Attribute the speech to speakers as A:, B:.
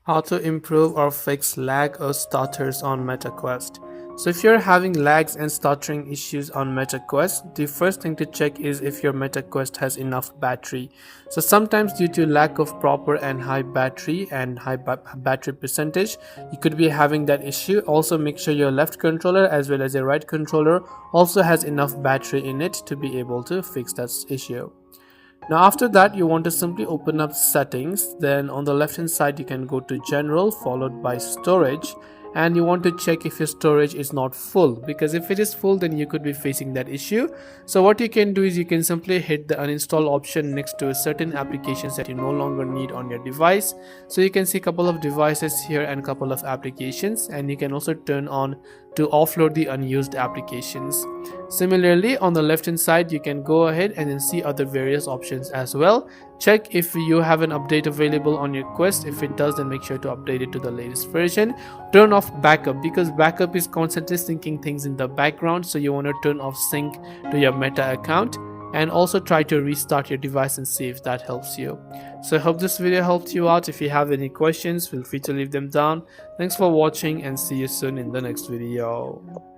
A: How to improve or fix lag or stutters on MetaQuest. So if you're having lags and stuttering issues on MetaQuest, the first thing to check is if your MetaQuest has enough battery. So sometimes due to lack of proper and high battery and high battery percentage, you could be having that issue. Also make sure your left controller as well as your right controller also has enough battery in it to be able to fix that issue. Now after that you want to simply open up settings, then on the left hand side you can go to general followed by storage, and you want to check if your storage is not full, because if it is full then you could be facing that issue. So what you can do is you can simply hit the uninstall option next to certain applications that you no longer need on your device. So you can see a couple of devices here and a couple of applications, and you can also turn on to offload the unused applications. Similarly, on the left hand side you can go ahead and then see other various options as well. Check if you have an update available on your Quest. If it does, then make sure to update it to the latest version. Turn off backup, because backup is constantly syncing things in the background, so you want to turn off sync to your Meta account, and also try to restart your device and see if that helps you. So I hope this video helped you out. If you have any questions, feel free to leave them down. Thanks for watching and see you soon in the next video.